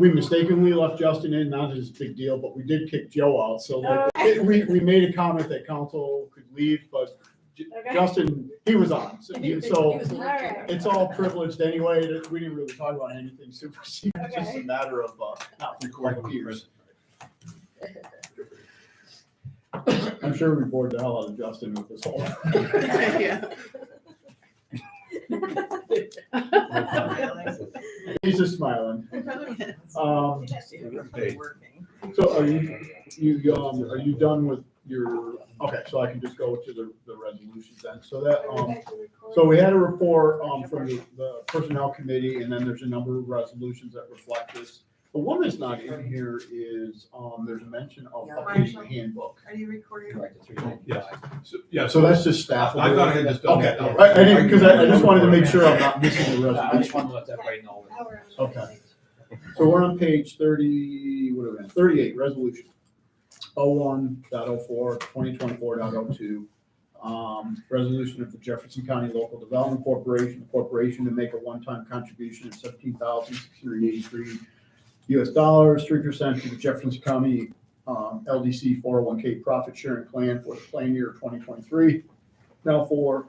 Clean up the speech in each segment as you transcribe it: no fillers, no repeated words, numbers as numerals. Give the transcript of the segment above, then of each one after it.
We mistakenly left Justin in, not as a big deal, but we did kick Joe out, so that, we made a comment that council could leave, but Justin, he was on, so it's all privileged anyway, we didn't really talk about anything super secret, it's just a matter of, not recording peers. I'm sure we bored the hell out of Justin with this whole. He's just smiling. So are you done with your, okay, so I can just go to the resolutions then. So that, so we had a report, from the personnel committee, and then there's a number of resolutions that reflect this. The one that's not in here is, there's a mention of updating the handbook. Are you recording? Yes. So that's just staff. I thought I had just done Okay, that. I didn't, because I just wanted to make sure I'm not missing the I just resolution. want to let everybody know. Okay. So we're on page 30, what are we on? 38, resolution 01.04, 2024.02. Resolution of the Jefferson County Local Development Corporation to make a one-time contribution of $17,683 US, 3% to the Jefferson County LDC 401k profit sharing plan for the plan year 2023. Therefore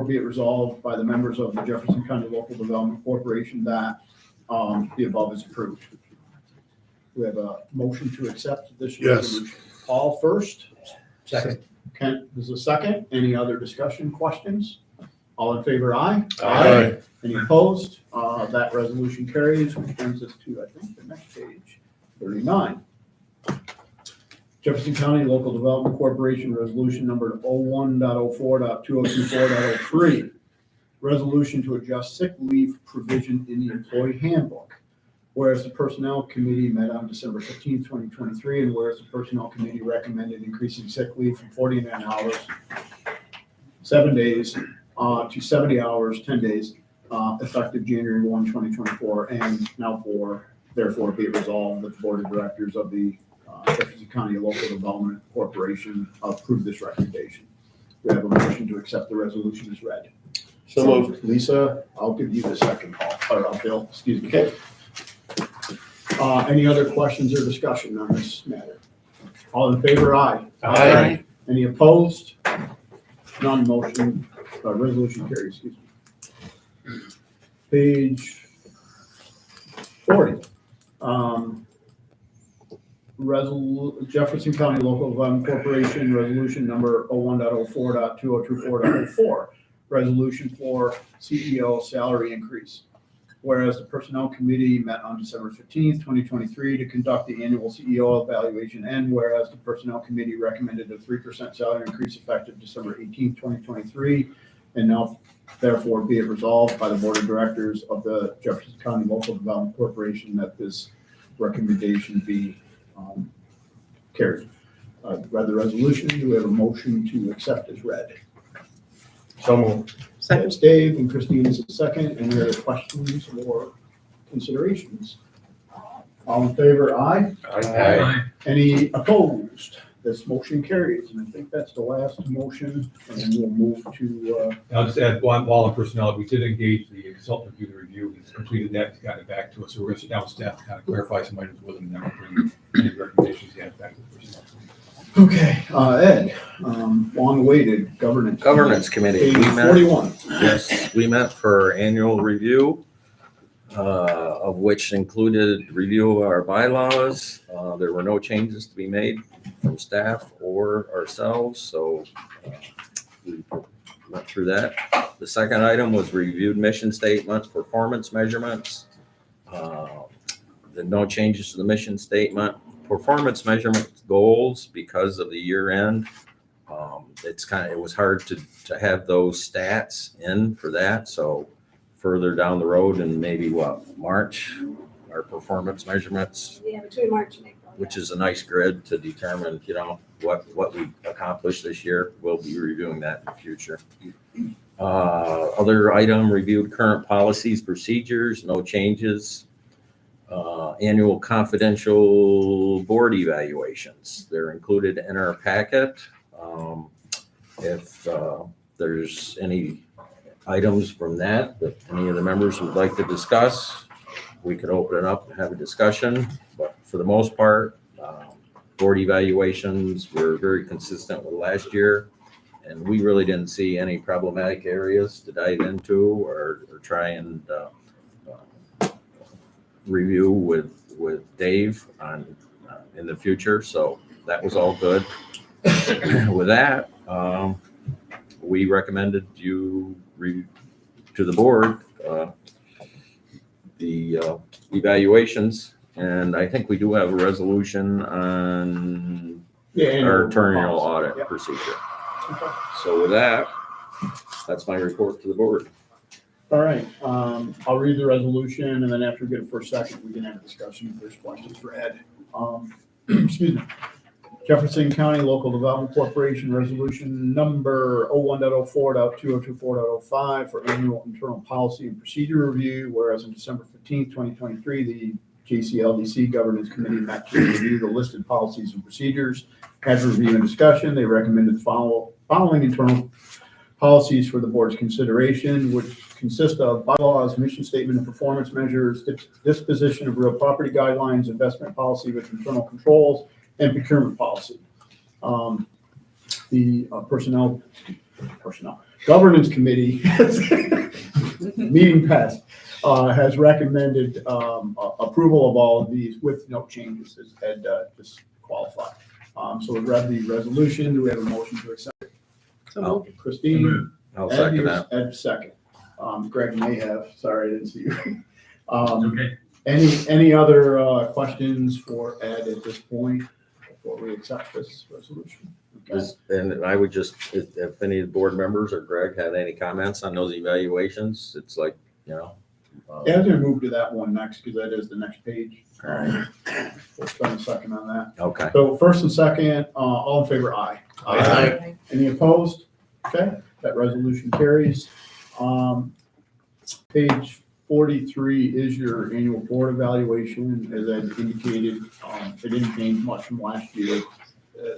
be it resolved by the members of the Jefferson County Local Development Corporation that the above is approved. We have a motion to accept this resolution. Paul first. Second. Kent is a second. Any other discussion, questions? All in favor, aye? Aye. Any opposed? That resolution carries, which brings us to, I think, the next page, 39. Jefferson County Local Development Corporation Resolution number 01.04.2024.03. Resolution to adjust sick leave provision in the employee handbook. Whereas the Personnel Committee met on December 15, 2023, and whereas the Personnel Committee recommended increasing sick leave from 49 hours, 7 days, to 70 hours, 10 days, effective January 1, 2024, and now therefore be it resolved that the Board of Directors of the Jefferson County Local Development Corporation approve this recommendation. We have a motion to accept the resolution as read. So moved. Lisa, I'll give you the second call, or Bill, excuse me. Okay. Any other questions or discussion on this matter? All in favor, aye. Aye. Any opposed? None, motion, resolution carries, excuse me. Page 40. Jefferson County Local Development Corporation, resolution number 01.04.2024.04, resolution for CEO salary increase. Whereas the Personnel Committee met on December 15th, 2023 to conduct the annual CEO evaluation, and whereas the Personnel Committee recommended a 3% salary increase effective December 18th, 2023, and now therefore be it resolved by the Board of Directors of the Jefferson County Local Development Corporation that this recommendation be carried. Read the resolution. Do we have a motion to accept as read? So moved. That's Dave, and Christine is a second. Any other questions or considerations? All in favor, aye. Aye. Any opposed? This motion carries, and I think that's the last motion, and we'll move to, I'll just add one, while on personnel, we did engage the consultant to do the review. He's completed that, he's gotten it back to us. So we're going to sit down with staff to kind of clarify some items with him, and then we'll bring any recommendations he has back to the personnel. okay, Ed, long-awaited governance. Governance Committee. Page We met, 41. yes, we met for annual review, of which included review of our bylaws. There were no changes to be made from staff or ourselves, so we went through that. The second item was reviewed mission statements, performance measurements. No changes to the mission statement. Performance measurement goals, because of the year end, it was hard to have those stats in for that. So further down the road in maybe March, our performance measurements, Between March and April. which is a nice grid to determine, what we accomplished this year. We'll be reviewing that in the future. Other item, reviewed current policies, procedures, no changes. Annual confidential board evaluations. They're included in our packet. If there's any items from that any of the members would like to discuss, we could open it up and have a discussion, but for the most part, board evaluations were very consistent with last year. And we really didn't see any problematic areas to dive into or try and review with Dave on in the future. So that was all good. With that, we recommended you to the board the evaluations, and I think we do have a resolution on our internal audit Yep. procedure. Okay. So with that, that's my report to the board. All right, I'll read the resolution, and then after we get it for a second, we can have a discussion if there's questions for Ed. Excuse me. Jefferson County Local Development Corporation Resolution Number 01.04.2024.05 for annual internal policy and procedure review, whereas on December 15th, 2023, the JCLDC Governance Committee met to review the listed policies and procedures. After review and discussion, they recommended the following internal policies for the board's consideration, which consist of bylaws, mission statement and performance measures, disposition of real property guidelines, investment policy with internal controls, and procurement policy. The personnel governance committee meeting passed has recommended approval of all of these with no changes, as Ed just qualified. So we've read the resolution. Do we have a motion to accept it? Christine. I'll Ed, second that. Ed second. Greg may have. Sorry, I didn't see you. Okay. Any other questions for Ed at this point before we accept this resolution? Okay. And I would just, if any of the board members or Greg had any comments on those evaluations, it's like, you know. Yeah, I'm gonna move to that one next because that is the next page. All right. We'll spend a second on that. Okay. So first and second, all in favor, aye. Aye. Any opposed? Okay, that resolution carries. Page 43 is your annual board evaluation. As I indicated, it didn't change much from last year.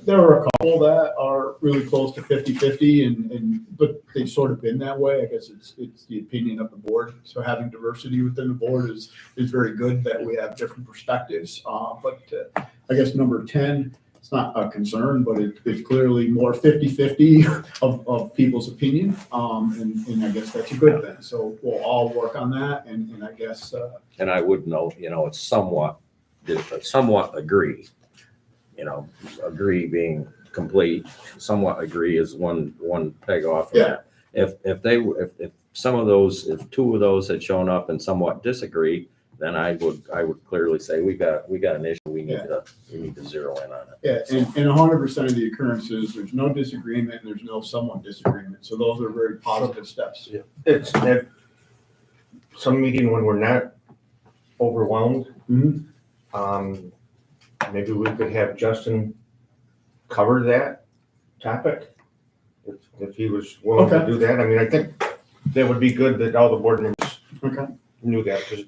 There are a couple that are really close to 50-50, but they've sort of been that way. I guess it's the opinion of the board. So having diversity within the board is very good that we have different perspectives. But I guess number 10, it's not a concern, but it's clearly more 50-50 of people's opinion. And I guess that's a good thing. So we'll all work on that. And I guess. And I would note, it's somewhat agree. Agree being complete, somewhat agree is one peg off of that. If some of those, if two of those had shown up and somewhat disagree, then I would clearly say we got an issue. We need to zero in on it. Yeah, and 100% of the occurrences, there's no disagreement, and there's no somewhat disagreement. So those are very positive steps. Yeah. It's at some meeting when we're not overwhelmed, Mhm. maybe we could have Justin cover that topic if he was willing to do that. I mean, I think that would be good that all the board members Okay. knew that, because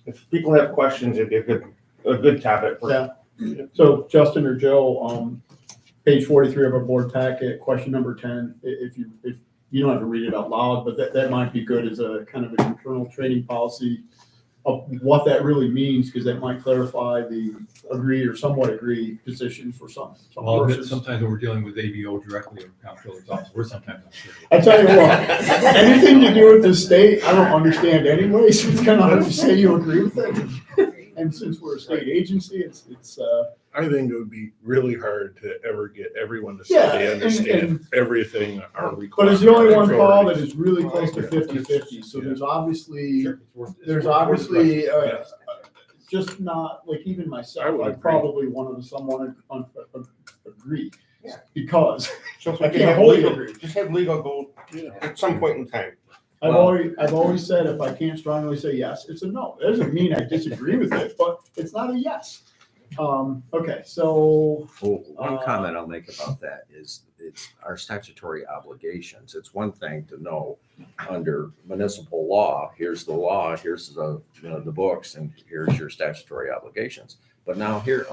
if people have questions, it'd be a good topic for. Yeah. So Justin or Joe, page 43 of our board packet, question number 10, if you don't have to read it out loud, but that might be good as a kind of an internal training policy of what that really means, because that might clarify the agree or somewhat agree position for some Well, persons. sometimes when we're dealing with ABO directly or comptroller's office, we're sometimes not sure. I tell you what, anything to do with the state, I don't understand anyway, so it's kind of hard to say you agree with it. And since we're a state agency, it's I think it would be really hard to ever get everyone to Yeah, say they and- understand everything our but requirements. it's the only one, Paul, that is really close to 50-50, so there's obviously, Sure, it's worth- it's there's worth obviously, Yes. just not, like even I myself, would I agree. probably wanted someone agree. Yeah. Because So if I we can can't have wholly legal, agree. just have legal go at some point in time. I've always said if I can't strongly say yes, it's a no. That doesn't mean I disagree with it, but it's not a yes. Okay, so, Well, one comment I'll make about that is it's our statutory obligations. It's one thing to know under municipal law, here's the law, here's the books, and here's your statutory obligations. But now here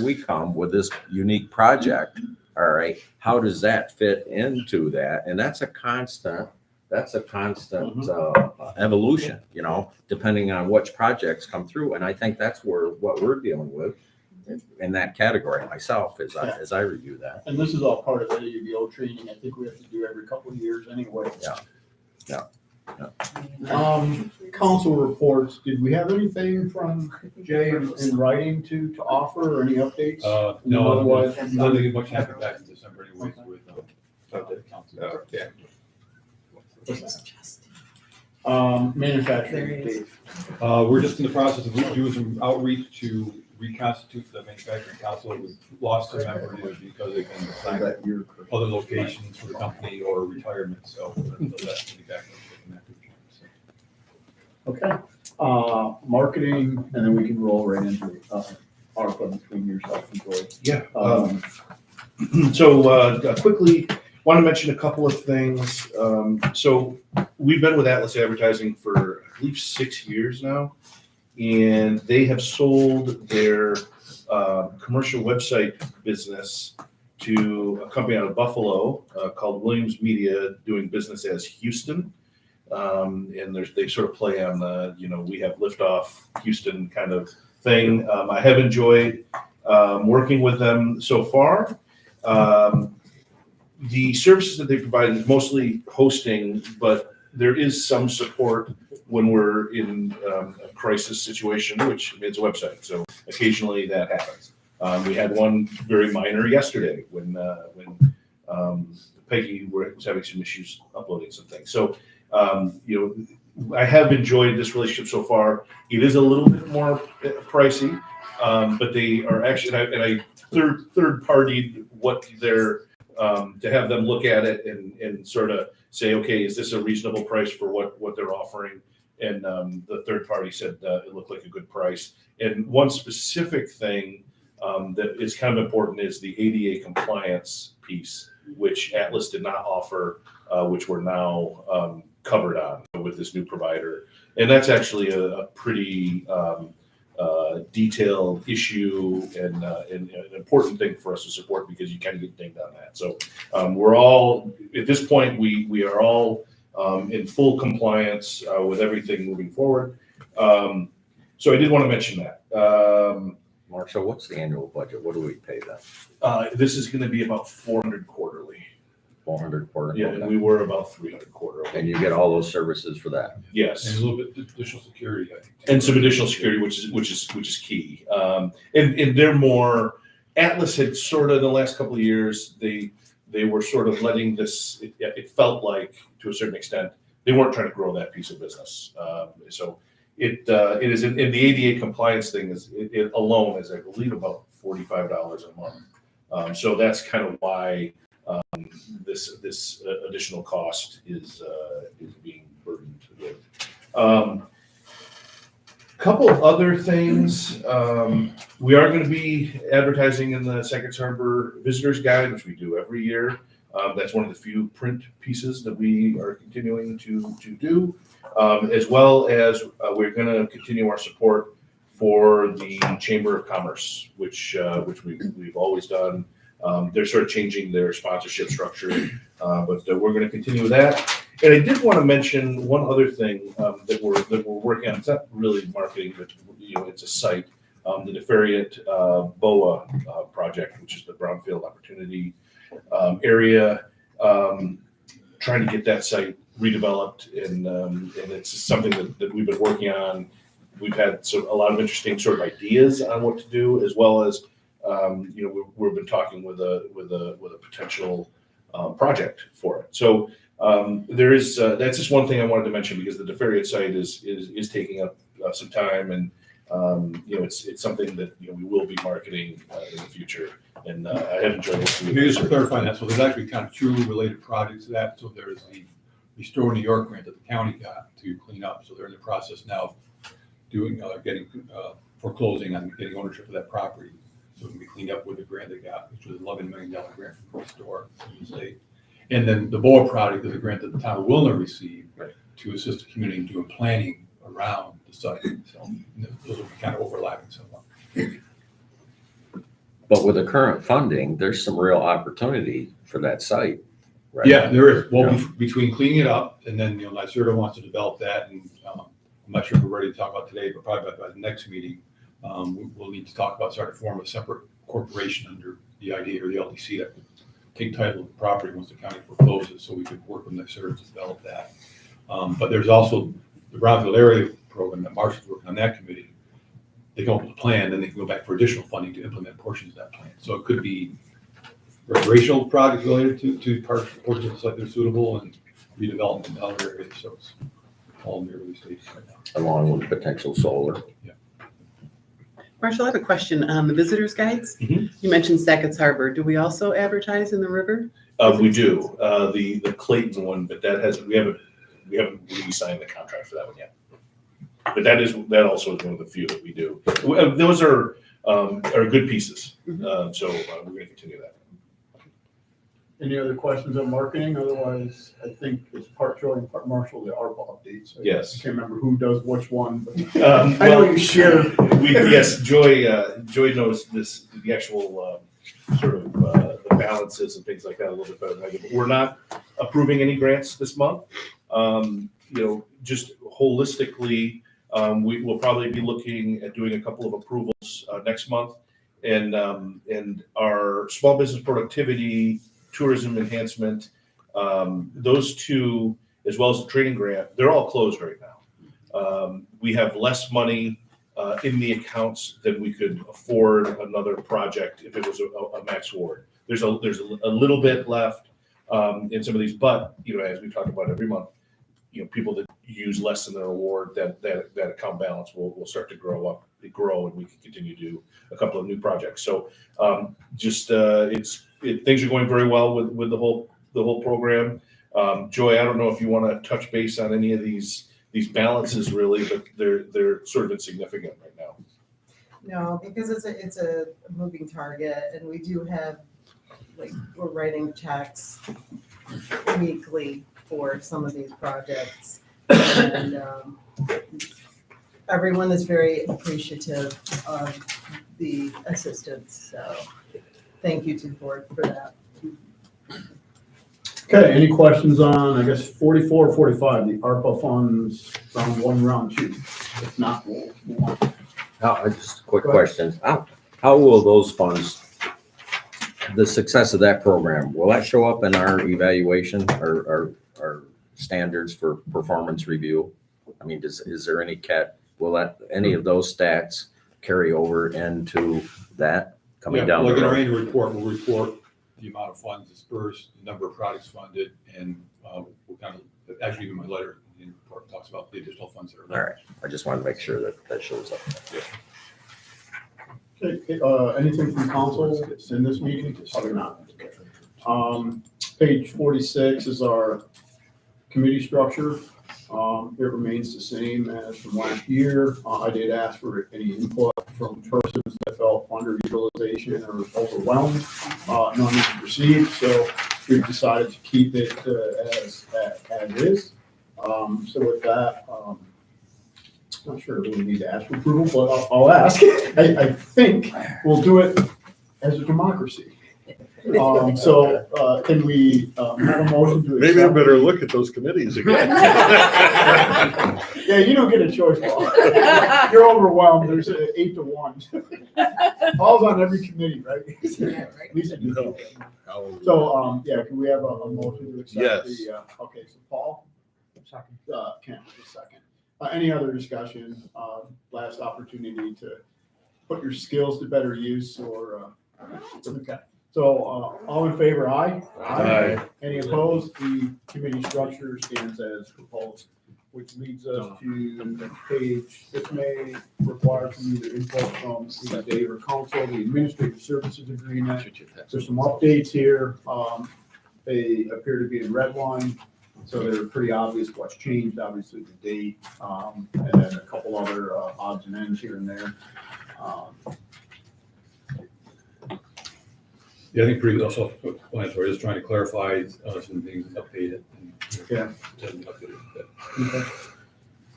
we come with this unique project. All right, how does that fit into that? And that's a constant that's a constant evolution, depending on which projects come through. And I think that's what we're dealing with in that category myself as I review that. And this is all part of the AUBO training. I think we have to do every couple of years anyway. Yeah. Council reports, did we have anything from Jay in writing to offer or any updates? No, Otherwise, nothing much happened back in December anyways with council. Yeah. Manufacturing, Dave. We're just in the process of doing some outreach to reconstitute the manufacturing council. We've lost some members because they've been assigned other locations for the company or retirement, so that's going to be back in that group. Okay, marketing, and then we can roll right into ARPA between yourself and Joy. Yeah. Um, Quickly, want to mention a couple of things. So we've been with Atlas Advertising for, I believe, 6 years now, and they have sold their commercial website business to a company out of Buffalo called Williams Media, doing business as Houston. And they sort of play on the, we have liftoff Houston kind of thing. I have enjoyed working with them so far. The services that they provide is mostly hosting, but there is some support when we're in a crisis situation, which is a website. So occasionally that happens. We had one very minor yesterday when Peggy was having some issues uploading some things. So, I have enjoyed this relationship so far. It is a little bit more pricey, but they are actually, and I third-partied what they're, to have them look at it and sort of say, okay, is this a reasonable price for what they're offering? And the third party said it looked like a good price. And one specific thing that is kind of important is the ADA compliance piece, which Atlas did not offer, which we're now covered on with this new provider. And that's actually a pretty detailed issue and an important thing for us to support, because you can get dinged on that. So we're all, at this point, we are all in full compliance with everything moving forward. So I did want to mention that. Marshall, what's the annual budget? What do we pay them? This is going to be about 400 quarterly. 400 quarterly? Yeah, and we were about 300 quarterly. And you get all those services for that? Yes. And a little bit additional security, I think. And some additional security, which is key. And they're more, Atlas had sort of, in the last couple of years, they were sort of letting this, it felt like, to a certain extent, they weren't trying to grow that piece of business. So it is, in the ADA compliance thing, it alone is, I believe, about $45 a month. So that's kind of why this additional cost is being burdened with. Couple of other things. We are going to be advertising in the Second Harbor Visitors Guide, which we do every year. That's one of the few print pieces that we are continuing to do, as well as we're going to continue our support for the Chamber of Commerce, which we've always done. They're sort of changing their sponsorship structure, but we're going to continue with that. And I did want to mention one other thing that we're working on. It's not really marketing, but it's a site, the Deferiat BOA project, which is the Brownfield Opportunity area. Trying to get that site redeveloped, and it's something that we've been working on. We've had a lot of interesting sort of ideas on what to do, as well as we've been talking with a potential project for it. So there is that's just one thing I wanted to mention, because the Deferiat site is taking up some time, and it's something that we will be marketing in the future. And I have enjoyed working with you. Just to clarify that, so there's actually kind of two related projects to that. So there's the Restore New York grant that the county got to clean up. So they're in the process now of getting foreclosing on getting ownership of that property. So it can be cleaned up with the grant they got, which was $11 million grant from Restore to the state. And then the BOA project is a grant that the town of Wilner received to assist the community in doing planning around the site. So those will be kind of overlapping somewhat. But with the current funding, there's some real opportunity for that site right? Yeah, there is. Well, Yeah. between cleaning it up and then, NYSERDA wants to develop that and, I'm not sure if we're ready to talk about today, but probably by the next meeting, we'll need to talk about starting to form a separate corporation under the IDA or the LDC that could take title of the property once the county forecloses, so we could work with NYSERDA to develop that. But there's also the Brownfield area program that Marshall's working on that committee. They come up with a plan, then they can go back for additional funding to implement portions of that plan. So it could be recreational projects related to portions like they're suitable and redevelopment in other areas. So it's all in the early stages right now. Along with potential solar. Marshall, I have a question on the visitors guides. Mhm. You mentioned Sackett's Harbor. Do we also advertise in the river? We do, the Clayton one, but we haven't really signed the contract for that one yet. But that also is one of the few that we do. Those are good pieces, so we're gonna continue that. Any other questions on marketing? Otherwise, I think it's part Joy and part Marshall, the ARPA updates. Yes. I can't remember who does which one, but I Well, know you share. yes, Joy knows the actual sort of the balances and things like that a little bit better than I do. But we're not approving any grants this month. Just holistically, we will probably be looking at doing a couple of approvals next month. And our small business productivity, tourism enhancement, those two, as well as the training grant, they're all closed right now. We have less money in the accounts than we could afford another project if it was a max award. There's a little bit left in some of these, but as we talk about every month, people that use less than their award, that account balance will start to grow, and we can continue to do a couple of new projects. So things are going very well with the whole program. Joy, I don't know if you want to touch base on any of these balances really, but they're sort of insignificant right now. No, because it's a moving target, and we do have, we're writing checks weekly for some of these projects. And everyone is very appreciative of the assistance, so thank you to the board for that. Okay, any questions on, I guess, 44 or 45, the ARPA funds, round one, round two? If not, we'll move on. Just a quick Go ahead. question. How will those funds, the success of that program, will that show up in our evaluation or our standards for performance review? I mean, is there any will any of those stats carry over into that coming down Like the in our road? annual report, we'll report the amount of funds dispersed, the number of projects funded, and we'll kind of, actually even my letter in the report talks about the additional funds that are All there. right, I just wanted to make sure that shows up. Okay, anything from council in this meeting? Probably not. Page 46 is our committee structure. It remains the same as from last year. I did ask for any input from persons that felt underutilization or overwhelmed. None was received, so we've decided to keep it as is. So with that, not sure if we need to ask for approval, but I'll ask. I think we'll do it as a democracy. Can we have a motion to accept? Maybe I better look at those committees again. Yeah, you don't get a choice, Paul. You're overwhelmed. There's 8-1. Paul's on every committee, right? At least you do. So, can we have a motion to accept Yes. okay, so Paul? Second. Ken, a second. Any other discussion? Last opportunity to put your skills to better use or, okay. So, all in favor, aye? Aye. Any opposed? The committee structure stands as proposed, which leads us to the next page. This may require some either input from either Dave or council, the administrative services agreement. There's some updates here. They appear to be in red line, so they're pretty obvious what's changed, obviously the date, and then a couple other odds and ends here and there. Yeah, I think pretty also explanatory, just trying to clarify some things and update it. Yeah. Update it. Okay.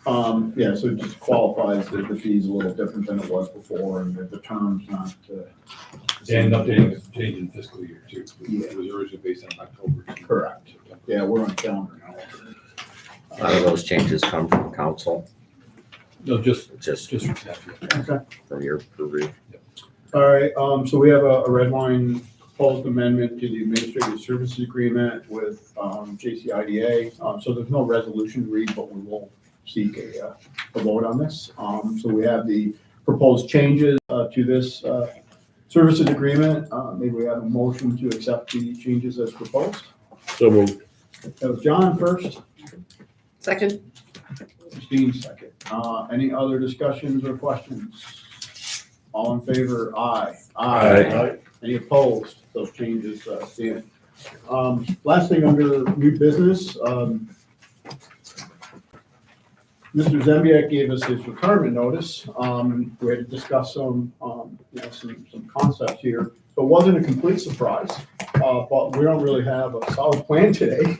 Yeah, so it just qualifies that the fee's a little different than it was before, and that the term's not. And updating is changing fiscal year too. Yeah. It was originally based on October. Correct. Yeah, we're on calendar now. How do those changes come from council? No, just Just from staff. Okay. from your purview? All right, so we have a red line proposed amendment to the administrative services agreement with JCIDA. So there's no resolution to read, but we will seek a vote on this. So we have the proposed changes to this services agreement. Maybe we have a motion to accept the changes as proposed. So moved. That was John first, Second? Christine second. Any other discussions or questions? All in favor? Aye. Aye. Any opposed? Those changes stand. Last thing under new business, Mr. Zembiak gave us his retirement notice. We had to discuss some concepts here. So it wasn't a complete surprise, but we don't really have a solid plan today.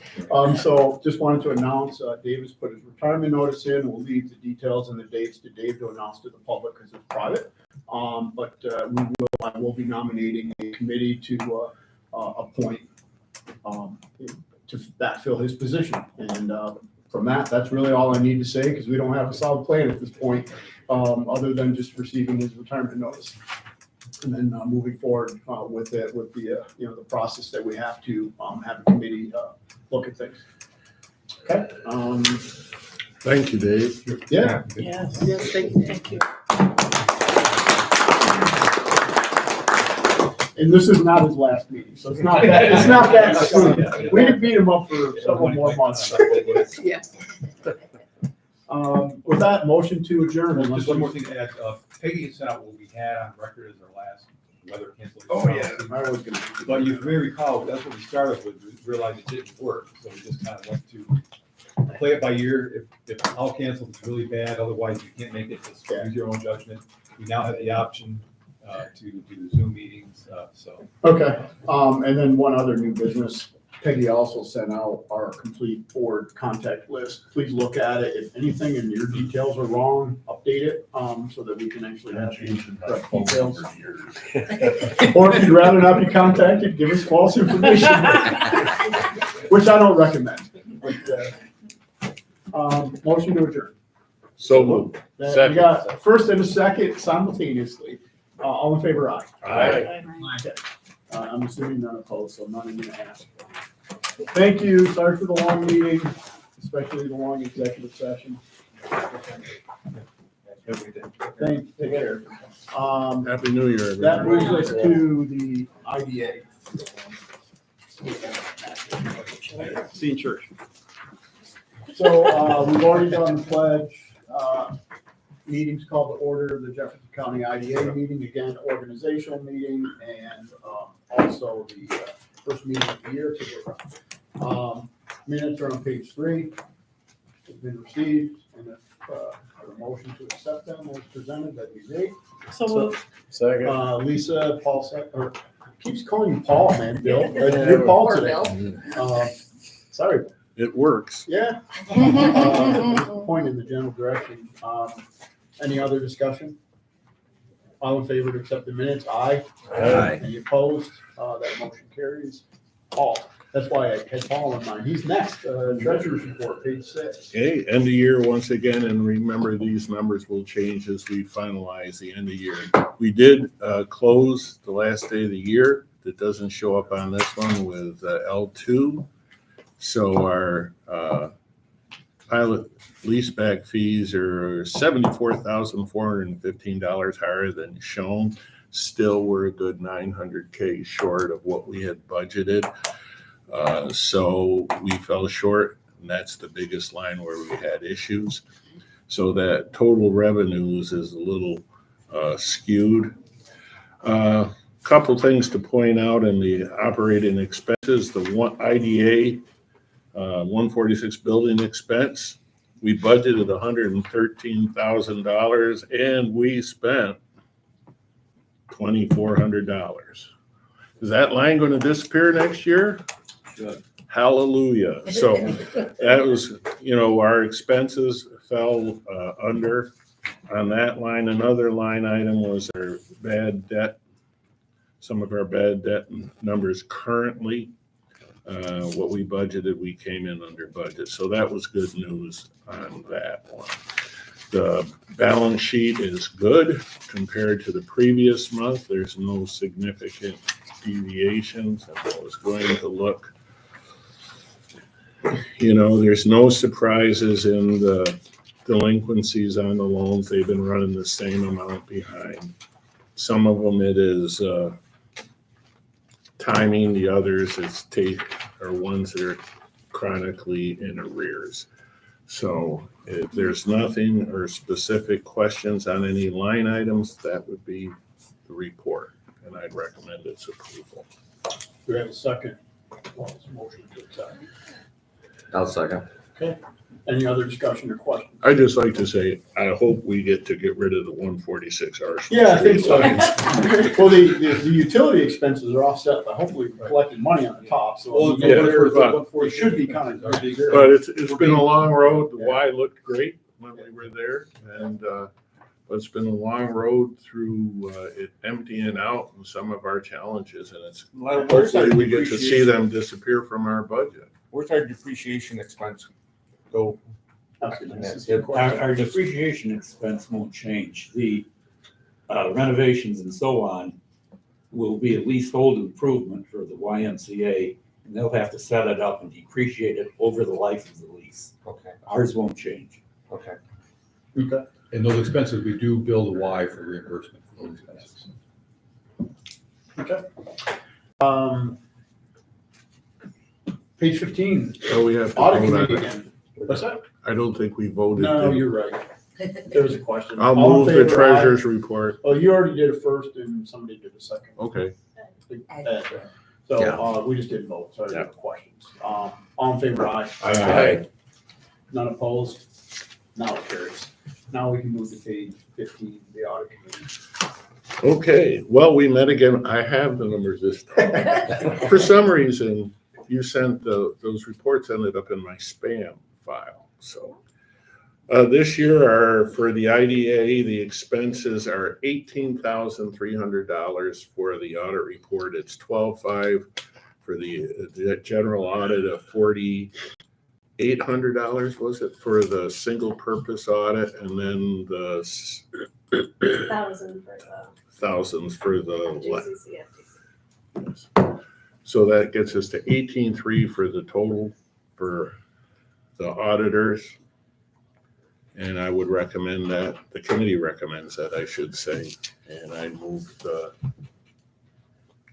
So just wanted to announce, Davis put his retirement notice in. We'll leave the details and the dates to Dave to announce to the public because it's private. But I will be nominating a committee to appoint to backfill his position. And from that's really all I need to say because we don't have a solid plan at this point, other than just receiving his retirement notice. And then moving forward with the process that we have to have a committee look at things. Okay. Thank you, Dave. Yeah. Yes. Yes, thank you. And this is not his last meeting, so it's not that soon. We can beat him up for several more months. Yeah. With that, motion to adjourn. unless Just one more thing to add, Peggy had sent out what we had on record as our last weather cancellation. Oh, yeah. policy. I was gonna. But you may recall, that's what we started with, we realized it didn't work, so we just kind of went to play it by ear. If I'll cancel, it's really bad, otherwise you can't make it, just use your own judgment. We now have the option to do Zoom meetings, so. Okay, and then one other new business. Peggy also sent out our complete board contact list. Please look at it. If anything in your details are wrong, update it, so that we can actually have the correct details. Or if you'd rather not be contacted, give us false information, which I don't recommend. But, motion to adjourn. So moved. We Second. got first and a second simultaneously. All in favor, aye. Aye. Okay. I'm assuming none opposed, so none in the ask. Thank you. Sorry for the long meeting, especially the long executive session. Take care. Happy New Year, That everybody. brings us to the IDA. See you in church. So, we've already done the pledge. Meetings called to order, the Jefferson County IDA meeting, again, organizational meeting, and also the first meeting of the year. Minutes are on page 3. Have been received, and if a motion to accept them as presented, that'd be great. So moved. Second. Lisa, Paul, or keeps calling you Paul, man, Bill. You're Paul today. Sorry. It works. Yeah. Point in the general direction. Any other discussion? All in favor to accept the minutes? Aye. Aye. Any opposed? That motion carries. Paul, that's why I had Paul in mind. He's next. Treasurer's report, page 6. Okay, end of year once again, and remember these numbers will change as we finalize the end of year. We did close the last day of the year. That doesn't show up on this one with L2. So our pilot leaseback fees are $74,415 higher than shown. Still, we're a good $900K short of what we had budgeted. So we fell short, and that's the biggest line where we had issues. So that total revenues is a little skewed. Couple things to point out in the operating expenses, the one IDA 146 building expense, we budgeted $113,000 and we spent $2,400. Is that line going to disappear next year? Should. Hallelujah. So that was, our expenses fell under on that line. Another line item was our bad debt. Some of our bad debt numbers currently, what we budgeted, we came in under budget. So that was good news on that one. The balance sheet is good compared to the previous month. There's no significant deviations. I was going to look. There's no surprises in the delinquencies on the loans. They've been running the same amount behind. Some of them it is timing, the others are ones that are chronically in arrears. So if there's nothing or specific questions on any line items, that would be the report, and I'd recommend its approval. Do we have a second? Well, it's a motion to accept. I'll second. Any other discussion or questions? I'd just like to say, I hope we get rid of the 146 Arsenal. Yeah, I think so. Street. Well, the utility expenses are offset by hopefully collecting money on the top, so Well, it should be kind of. But it's been a long road. The Y looked great when we were there, and it's been a long road through it emptying out and some of our challenges, and it's hopefully we get to see them disappear from our budget. Where's our depreciation expense go? Our depreciation expense won't change. The renovations and so on will be a leasehold improvement for the YMCA, and they'll have to set it up and depreciate it over the life of the lease. Okay, Ours won't change. okay. Okay. And those expenses, we do bill the Y for reimbursement for those expenses. Okay. Page 15, So we have to audit vote on committee it. again. What's that? I don't think we voted. No, did we? you're right. There was a question. I'll All in move the favor, aye? treasurer's report. Oh, you already did it first and somebody did a second. Okay. Ed. So, Yeah. we just didn't vote, so I didn't Yeah. have questions. All in favor, aye? Aye. None opposed? Now it carries. Now we can move to page 15, the audit committee. Okay, well, we met again. I have the numbers this time. For some reason, you sent those reports ended up in my spam file, so. This year for the IDA, the expenses are $18,300 for the audit report. It's $12,500 for the general audit of $4,800, was it, for the single purpose audit, and then the thousands for the JCCFDC. So that gets us to 18,300 for the total for the auditors. And I would recommend that, the committee recommends that, I should say, and I move the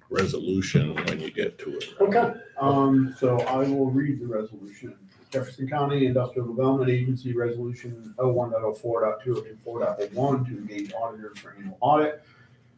resolution when you get to it. Okay, so I will read the resolution. Jefferson County Industrial Development Agency Resolution 01.04.224.01 to engage auditors for annual audit.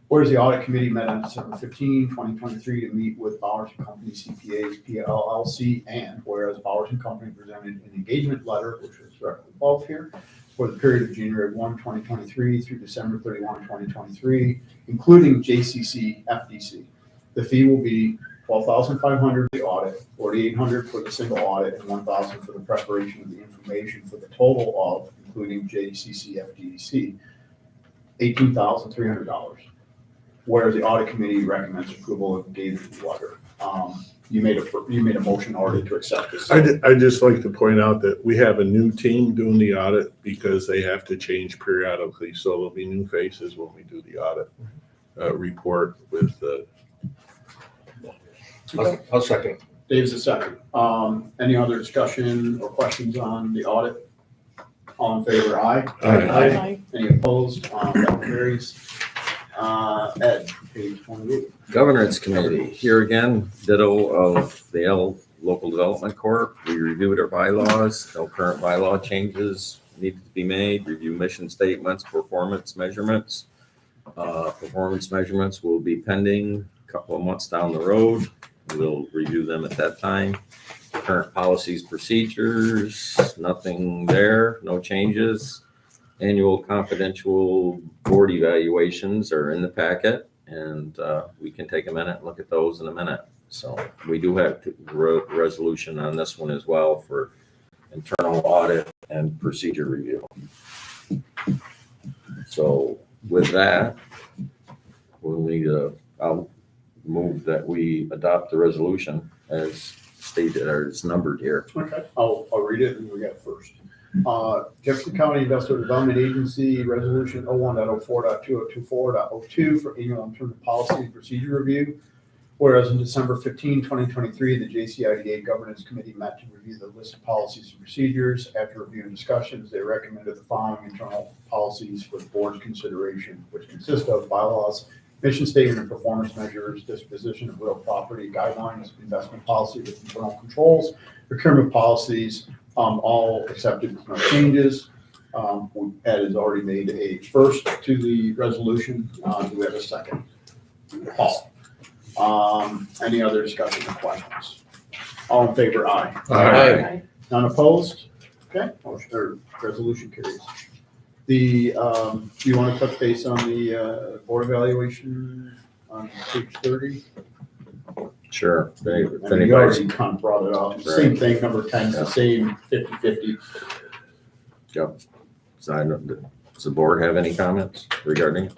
Whereas the audit committee met on December 15, 2023 to meet with Bowers & Company CPAs, PLLC, and whereas Bowers & Company presented an engagement letter, which is directly above here, for the period of January 1, 2023 through December 31, 2023, including JCCFDC. The fee will be $12,500 for the audit, $4,800 for the single audit, and $1,000 for the preparation of the information for the total of, including JCCFDC, $18,300. Whereas the audit committee recommends approval of David's letter. You made a motion already to accept this. I'd just like to point out that we have a new team doing the audit because they have to change periodically. So there'll be new faces when we do the audit report with the. I'll second. Dave's a second. Any other discussion or questions on the audit? All in favor, aye? Aye. Any opposed? That carries. Ed, page 28. Governance Committee, here again, ditto of the Local Development Corp. We reviewed our bylaws, no current bylaw changes needed to be made, review mission statements, performance measurements. Performance measurements will be pending a couple of months down the road. We'll review them at that time. Current policies, procedures, nothing there, no changes. Annual confidential board evaluations are in the packet, and we can take a minute and look at those in a minute. So we do have resolution on this one as well for internal audit, and procedure review. So with that, we'll need I'll move that we adopt the resolution as stated, or as numbered here. Okay, I'll read it and we got first. Jefferson County Industrial Development Agency Resolution 01.04.2024.02 for annual internal policy and procedure review. Whereas on December 15, 2023, the JCIDA Governance Committee met to review the list of policies and procedures. After review and discussions, they recommended the following internal policies for the board's consideration, which consist of bylaws, mission statement and performance measures, disposition of real property, guidelines, investment policy with internal controls, procurement policies, all accepted with no changes. Ed has already made a first to the resolution. Do we have a second? Paul. Any other discussion or questions? All in favor, aye. Aye. None opposed? Okay, motion or resolution carries. The, do you want to touch base on the board evaluation on page 30? Sure. If I mean, you anybody's, already kind of brought it up. Same thing, number 10, the same 50/50. yep. So does the board have any comments regarding it?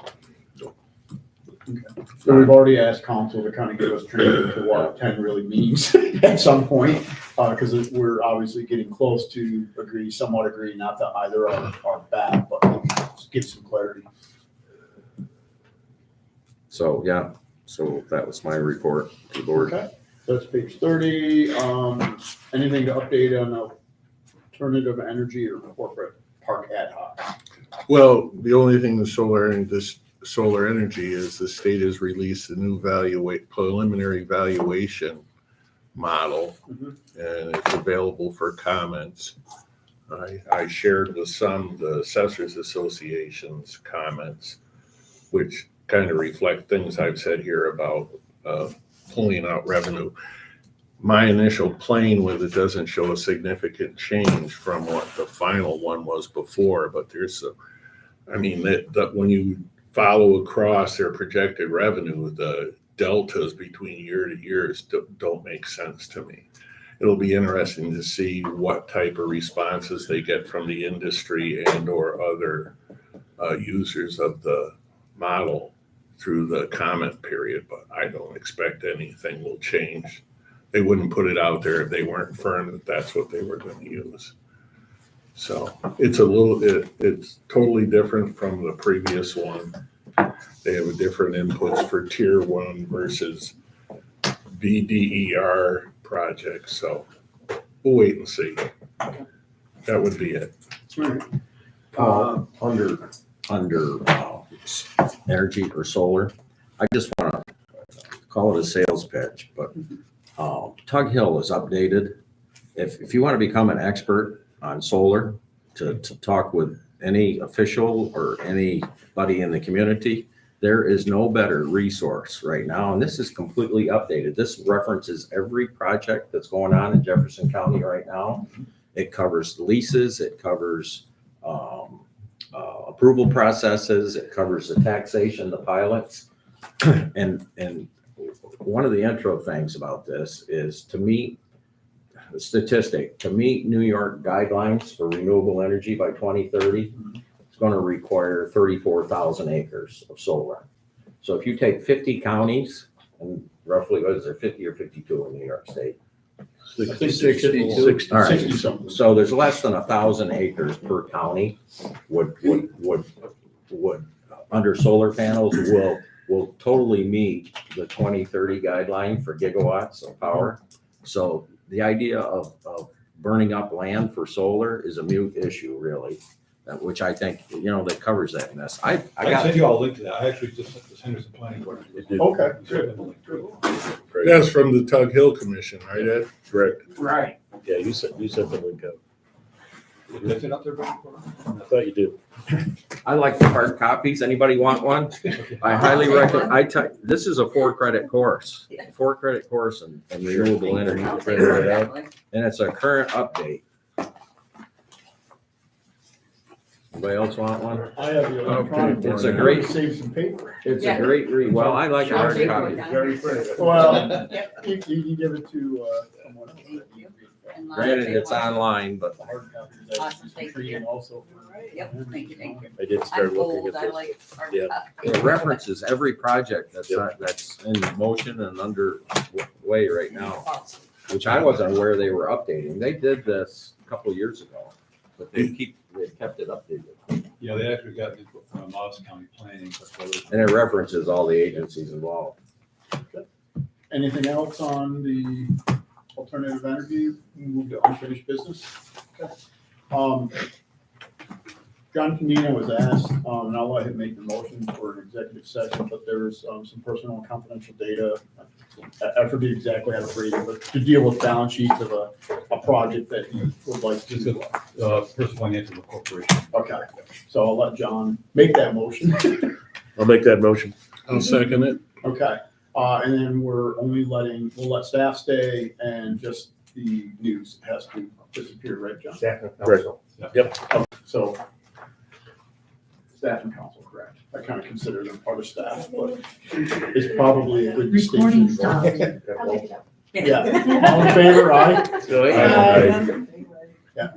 So we've already asked council to kind of give us training to what 10 really means at some point, because we're obviously getting close to somewhat agree, not that either are bad, but just get some clarity. So, yeah, so that was my report to the board. Okay, that's page 30. Anything to update on alternative energy or corporate park ad hoc? Well, the only thing with solar energy is the state has released a new preliminary valuation model, Mhm. and it's available for comments. I shared with some the Assessors Association's comments, which kind of reflect things I've said here about pulling out revenue. My initial playing with it doesn't show a significant change from what the final one was before, but there's that when you follow across their projected revenue, the deltas between year to years don't make sense to me. It'll be interesting to see what type of responses they get from the industry and or other users of the model through the comment period, but I don't expect anything will change. They wouldn't put it out there if they weren't firm that that's what they were going to use. So it's it's totally different from the previous one. They have a different inputs for tier 1 versus VDER projects. So we'll wait and see. That would be it. Under energy or solar, I just want to call it a sales pitch, but Tug Hill is updated. If you want to become an expert on solar, to talk with any official or anybody in the community, there is no better resource right now. And this is completely updated. This references every project that's going on in Jefferson County right now. It covers leases, it covers approval processes, it covers the taxation, the pilots. And one of the intro things about this is to meet New York guidelines for renewable energy by 2030, it's going to require 34,000 acres of solar. So if you take 50 counties, and roughly, what is there, 50 or 52 in New York State? I think 62. All right. 60 something. So there's less than 1,000 acres per county would under solar panels will totally meet the 2030 guideline for gigawatts of power. So the idea of burning up land for solar is a moot issue, really, which I think, that covers that in this. I I got sent you all a link to that. I actually just sent this Henderson Planning Board. Okay, Good. That's from the Tug Hill Commission, right, Ed? Correct. Right. Yeah, you sent the link out. Did I send out there, Brad? I thought you did. I like the hard copies. Anybody want one? I highly recommend. This is a 4-credit course, in renewable energy, and it's a current update. Anybody else want one? I have the electronic. It's a one. great- Save some paper. It's a great read. Well, I like hard copies. Very pretty. Well, you can give it to someone else that needs it Granted, it's online, but The hard copies that Awesome, thank free you. and also. Yep, thank you. I did start I'm looking old, at I this. like hard Yeah. copy. it references every project that's, Yep. that's in motion and under way right now, Awesome. which I wasn't aware they were updating. They did this a couple of years ago, but they kept it updated. Yeah, they actually got input from Moss County Planning. And it references all the agencies involved. Anything else on the alternative energy? Move to unfinished business. Okay. John Canino was asked, and I'll let him make the motion for an executive session, but there's some personal and confidential data. I forget exactly how to phrase it, but to deal with balance sheets of a project that he would like to. First Financial Corporation. Okay, so I'll let John make that motion. I'll make that motion. I'll second it. Okay, and then we'll let staff stay and just the news has to disappear, right, John? Staff and council. So, staff and council, correct. I kind of consider them part of staff, but it's probably a good distinction. I'll take it up. Yeah, all in favor, aye? Aye. Yeah.